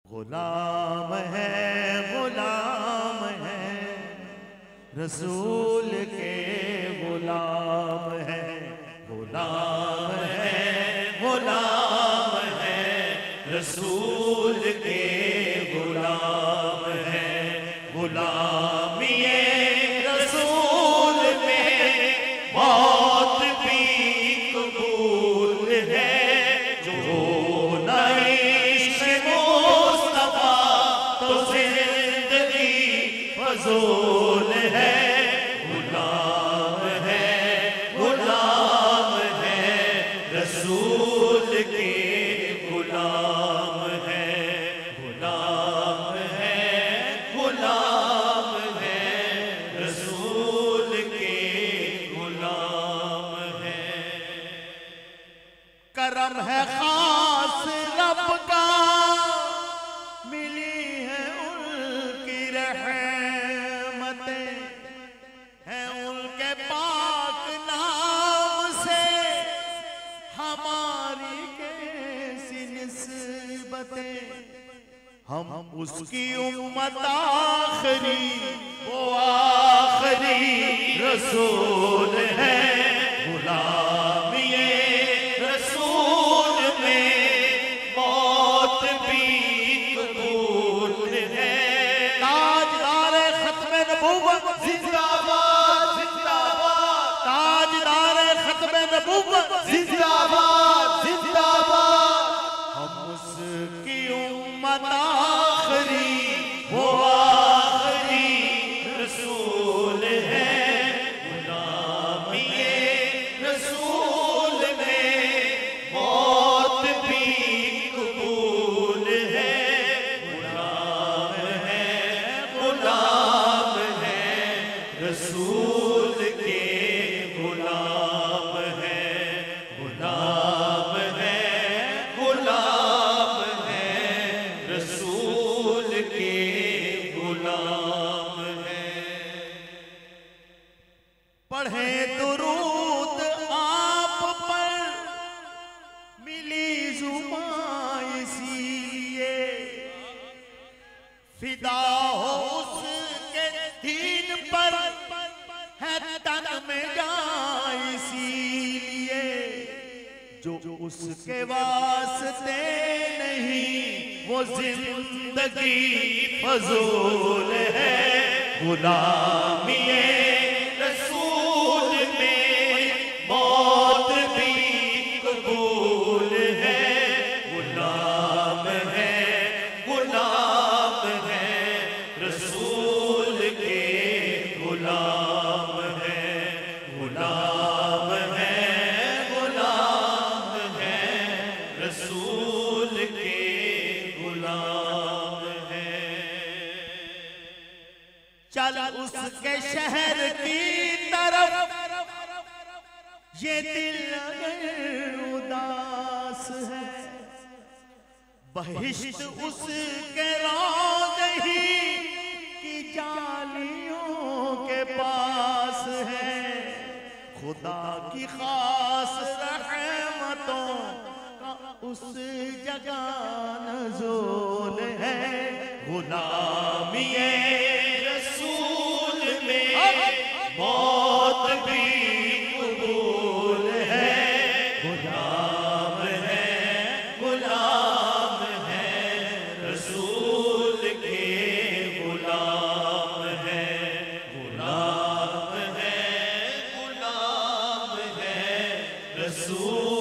غلام ہے رسول کے غلام ہے رسول کے غلام ہے غلامی رسول میں موت بھی قبول ہے جو نہ عشق مصطفیٰ تو زندگی فضول ہے غلام ہے رسول کے غلام ہے رسول کے غلام ہے کرم ہے خاص رب کا ملی ہے ان کی رحمتیں ہیں ان کے پاک نام سے ہماری کیسی نسبتیں ہم اس کی امت آخری وہ آخری رسول ہے غلامی رسول میں موت بھی قبول ہے تاجدار ختم نبوت زندہ باد زندہ باد تاجدار ختم نبوت زندہ باد زندہ باد ہم اس کی امت آخری وہ آخری رسول ہے غلامی رسول میں موت بھی قبول ہے غلام ہے رسول کے غلام ہے رسول کے غلام ہے پڑھیں درود آپ پر ملی زبان اسی لیے فدا ہو اس کے دین پر ہے تن میں جان اسی لیے جو اس کے واسطے نہیں وہ زندگی فضول ہے غلامی رسول میں موت بھی قبول ہے غلام ہے رسول کے غلام ہے رسول کے غلام ہے چل اس کے شہر کی طرف یہ دل اگر اداس ہے بہشت اس کے روضے ہی کی جالیوں کے پاس ہے خدا کی خاص رحمتوں کا اس جگہ نزول ہے غلامی رسول میں موت بھی قبول ہے غلام ہے رسول کے غلام ہے رسول